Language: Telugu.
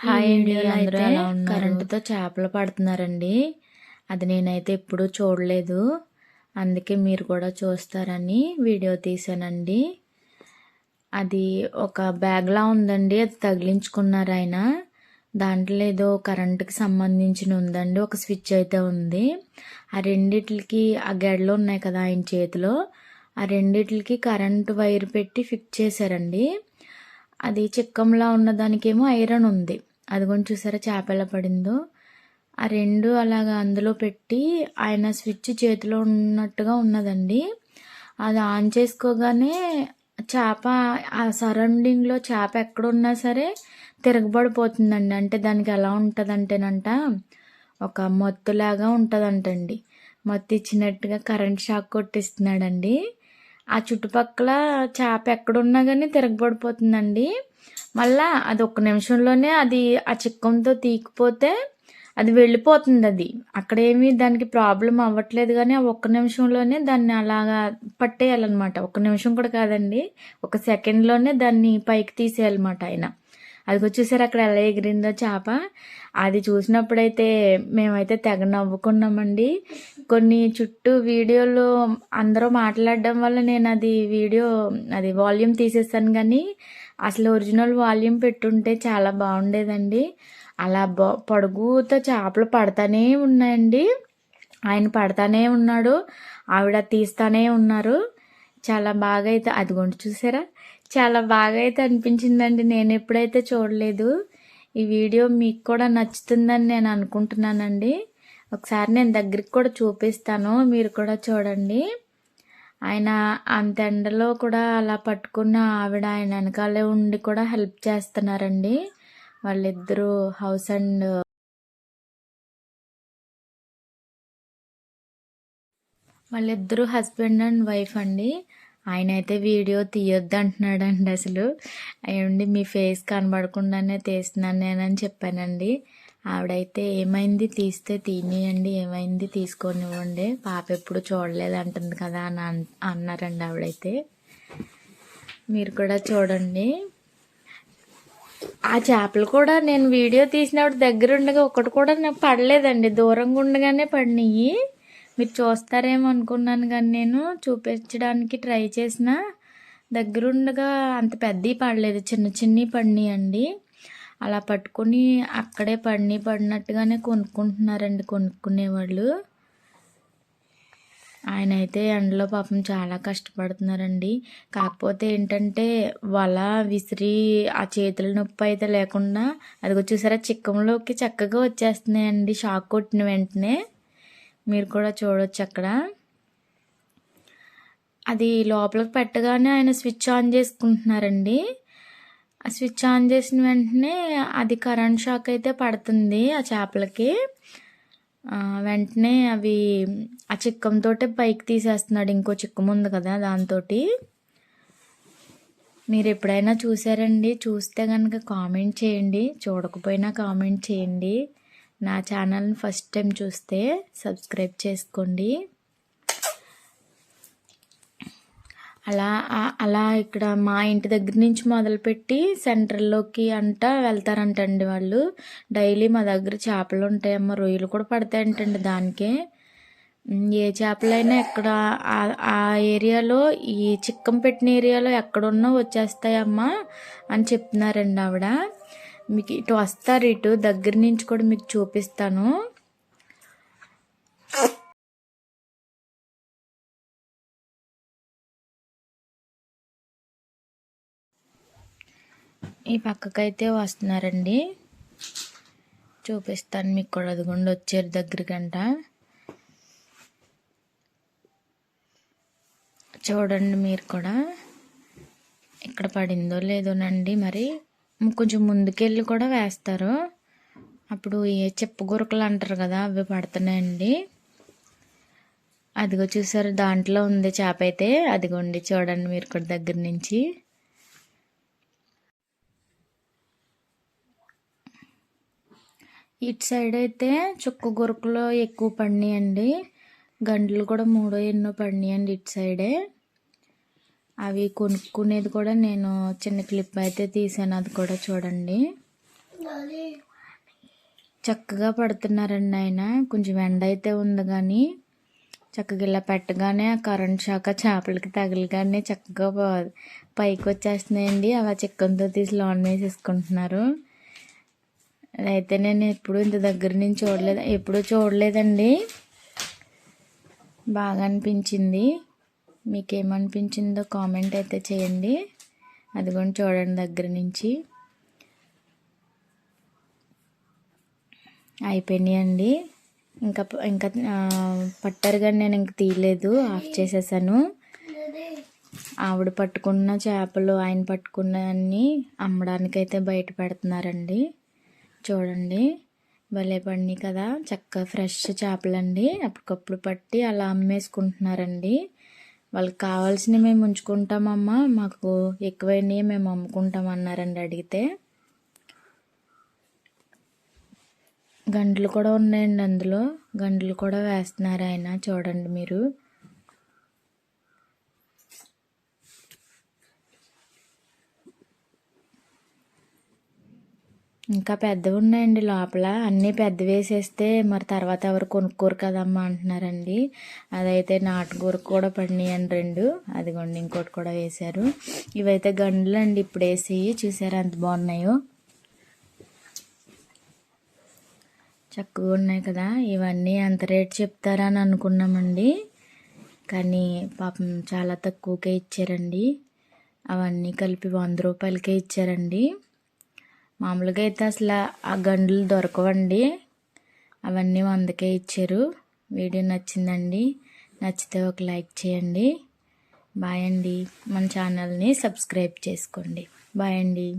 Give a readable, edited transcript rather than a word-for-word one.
హాయ్ అండి, అందరూ ఎలా ఉన్నారు? కరెంటుతో చేపలు పడుతున్నారండి. అది నేనైతే ఎప్పుడూ చూడలేదు, అందుకే మీరు కూడా చూస్తారని వీడియో తీసానండి. అది ఒక బ్యాగ్లా ఉందండి, అది తగిలించుకున్నారు ఆయన. దాంట్లో ఏదో కరెంటుకి సంబంధించిన ఉందండి, ఒక స్విచ్ అయితే ఉంది. ఆ రెండిట్లకి ఆ గెడలు ఉన్నాయి కదా ఆయన చేతిలో, ఆ రెండిట్లకి కరెంటు వైర్ పెట్టి ఫిక్స్ చేశారండి. అది చిక్కంలా ఉన్నదానికేమో ఐరన్ ఉంది. అది కొంచెం చూసారా చేప ఎలా పడిందో. ఆ రెండు అలాగా అందులో పెట్టి ఆయన స్విచ్ చేతిలో ఉన్నట్టుగా ఉన్నదండి. అది ఆన్ చేసుకోగానే చేప ఆ సరౌండింగ్లో చేప ఎక్కడున్నా సరే తిరగబడిపోతుందండి. అంటే దానికి ఎలా ఉంటుందంటేనంట, ఒక మత్తులాగా ఉంటుందంటండి. మత్తు ఇచ్చినట్టుగా కరెంట్ షాక్ కొట్టిస్తున్నాడండి. ఆ చుట్టుపక్కల చేప ఎక్కడున్నా కానీ తిరగబడిపోతుందండి. మళ్ళా అది ఒక్క నిమిషంలోనే అది ఆ చిక్కంతో తీకిపోతే అది వెళ్ళిపోతుంది. అది అక్కడేమీ దానికి ప్రాబ్లం అవ్వట్లేదు, కానీ ఆ ఒక్క నిమిషంలోనే దాన్ని అలాగా పట్టేయాలన్నమాట. ఒక్క నిమిషం కూడా కాదండి, ఒక సెకండ్లోనే దాన్ని పైకి తీసేయాలన్నమాట ఆయన. అది వచ్చేసరి అక్కడ ఎలా ఎగిరిందో చేప. అది చూసినప్పుడైతే మేమైతే తెగ నవ్వుకున్నామండి. కొన్ని చుట్టూ వీడియోలు అందరూ మాట్లాడడం వల్ల నేను అది వాల్యూమ్ తీసేసాను, కానీ అసలు ఒరిజినల్ వాల్యూమ్ పెట్టుంటే చాలా బాగుండేదండి. అలా పొడుగుతో చేపలు పడతానే ఉన్నాయండి. ఆయన పడతానే ఉన్నాడు, ఆవిడ తీస్తానే ఉన్నారు. చాలా బాగా అయితే అదిగోండి చూసారా, చాలా బాగా అయితే అనిపించిందండి. నేను ఎప్పుడైతే చూడలేదు. ఈ వీడియో మీకు కూడా నచ్చుతుందని నేను అనుకుంటున్నానండి. ఒకసారి నేను దగ్గరికి కూడా చూపిస్తాను, మీరు కూడా చూడండి. ఆయన అంత ఎండలో కూడా అలా పట్టుకున్న ఆవిడ ఆయన వెనకాలే ఉండి కూడా హెల్ప్ చేస్తున్నారండి. వాళ్ళిద్దరూ వాళ్ళిద్దరూ హస్బెండ్ అండ్ వైఫ్ అండి. ఆయన అయితే వీడియో తీయొద్దు అంటున్నాడండి. అసలు అయ్యండి మీ ఫేస్ కనబడకుండానే తీస్తున్నాను నేనని చెప్పానండి. ఆవిడైతే ఏమైంది, తీస్తే తీనియండి, ఏమైంది తీసుకొనివ్వండి, పాప ఎప్పుడు చూడలేదు అంటుంది కదా అని అన్నారండి ఆవిడైతే. మీరు కూడా చూడండి. ఆ చేపలు కూడా నేను వీడియో తీసినప్పుడు దగ్గర ఉండగా ఒకటి కూడా నాకు పడలేదండి, దూరంగా ఉండగానే పడినాయి. మీరు చూస్తారేమో అనుకున్నాను, కానీ నేను చూపించడానికి ట్రై చేసిన దగ్గరుండగా అంత పెద్దవి పడలేదు, చిన్న చిన్నవి పడినాయండి. అలా పట్టుకొని అక్కడే పడినట్టుగానే కొనుక్కుంటున్నారండి కొనుక్కునేవాళ్ళు. ఆయన అయితే ఎండలో పాపం చాలా కష్టపడుతున్నారండి. కాకపోతే ఏంటంటే వల విసిరి ఆ చేతుల నొప్పి అయితే లేకుండా అది చూసారా చిక్కంలోకి చక్కగా వచ్చేస్తున్నాయండి షాక్ కొట్టిన వెంటనే. మీరు కూడా చూడొచ్చు అక్కడ. అది లోపలికి పెట్టగానే ఆయన స్విచ్ ఆన్ చేసుకుంటున్నారండి. ఆ స్విచ్ ఆన్ చేసిన వెంటనే అది కరెంట్ షాక్ అయితే పడుతుంది ఆ చేపలకి. వెంటనే అవి ఆ చిక్కంతో పైకి తీసేస్తున్నాడు. ఇంకో చిక్కం ఉంది కదా దాంతో. మీరు ఎప్పుడైనా చూసారండి? చూస్తే కనుక కామెంట్ చేయండి, చూడకపోయినా కామెంట్ చేయండి. నా ఛానల్ని ఫస్ట్ టైం చూస్తే సబ్స్క్రైబ్ చేసుకోండి. అలా ఇక్కడ మా ఇంటి దగ్గర నుంచి మొదలుపెట్టి సెంట్రల్లోకి వెళ్తారంటండి వాళ్ళు. డైలీ మా దగ్గర చేపలు ఉంటాయమ్మ, రొయ్యలు కూడా పడతాయంటండి దానికే. ఏ చేపలైనా ఎక్కడ ఆ ఏరియాలో, ఈ చిక్కం పెట్టిన ఏరియాలో ఎక్కడున్నా వచ్చేస్తాయమ్మా అని చెప్తున్నారండి ఆవిడ. మీకు ఇటు వస్తారు, ఇటు దగ్గర నుంచి కూడా మీకు చూపిస్తాను. ఈ పక్కకైతే వస్తున్నారండి, చూపిస్తాను మీకు కూడా. అదిగోండి వచ్చారు దగ్గరికంట. చూడండి మీరు కూడా ఇక్కడ పడిందో లేదోనండి. మరి కొంచెం ముందుకెళ్ళి కూడా వేస్తారు, అప్పుడు ఏ చెప్పగురకలు అంటారు కదా అవి పడుతున్నాయండి. అదిగో చూసారు దాంట్లో ఉంది చేప అయితే. అదిగోండి చూడండి మీరు కూడా దగ్గర నుంచి. ఇటు సైడ్ అయితే చుక్క గురకలు ఎక్కువ పడినాయండి, గంటలు కూడా 3 ఎన్నో పడినాయండి ఇటు సైడే. అవి కొనుక్కునేది కూడా నేను చిన్న క్లిప్ అయితే తీసాను, అది కూడా చూడండి. చక్కగా పడుతున్నారండి ఆయన. కొంచెం ఎండ అయితే ఉంది కానీ చక్కగా ఇలా పెట్టగానే ఆ కరెంట్ షాక్ చేపలకి తగిలిగానే చక్కగా పైకి వచ్చేస్తున్నాయండి. అలా చిక్కన్తో తీసి లోన్ వేసేసుకుంటున్నారు. అదైతే నేను ఎప్పుడు ఇంత దగ్గర నుంచి ఎప్పుడూ చూడలేదండి. బాగా అనిపించింది. మీకేమనిపించిందో కామెంట్ అయితే చేయండి. అది కూడా చూడండి దగ్గర నుంచి. అయిపోయినాయండి. ఇంకా ఇంకా పట్టారు కానీ నేను ఇంక తీయలేదు, ఆఫ్ చేసేసాను. ఆవిడ పట్టుకున్న చేపలు ఆయన పట్టుకున్న అన్నీ అమ్మడానికైతే బయట పెడుతున్నారండి. చూడండి భలే పడినాయి కదా, చక్కగా ఫ్రెష్ చేపలండి. అప్పటికప్పుడు పట్టి అలా అమ్మేసుకుంటున్నారండి. వాళ్ళకి కావాల్సినవి మేము ఉంచుకుంటామమ్మా, మాకు ఎక్కువైనవి మేము అమ్ముకుంటాం అన్నారండి అడిగితే. గంటలు కూడా ఉన్నాయండి, అందులో గంటలు కూడా వేస్తున్నారు ఆయన. చూడండి మీరు. ఇంకా పెద్దవి ఉన్నాయండి లోపల. అన్నీ పెద్ద వేసేస్తే మరి తర్వాత ఎవరు కొనుక్కోరు కదమ్మా అంటున్నారండి. అదైతే నాటుకూర కూడా పడినాయండి 2. అదిగోండి ఇంకోటి కూడా వేశారు. ఇవైతే గంటలు అండి ఇప్పుడు వేసి. చూసారా ఎంత బాగున్నాయో, చక్కగా ఉన్నాయి కదా. ఇవన్నీ ఎంత రేట్ చెప్తారా అని అనుకున్నామండి, కానీ పాపం చాలా తక్కువకే ఇచ్చారండి. అవన్నీ కలిపి 100 రూపాయలకే ఇచ్చారండి. మామూలుగా అయితే అసలు ఆ గంటలు దొరకవండి. అవన్నీ 100కే ఇచ్చారు. వీడియో నచ్చిందండి. నచ్చితే ఒక లైక్ చేయండి. బాయ్ అండి. మన ఛానల్ని సబ్స్క్రైబ్ చేసుకోండి. బాయ్ అండి.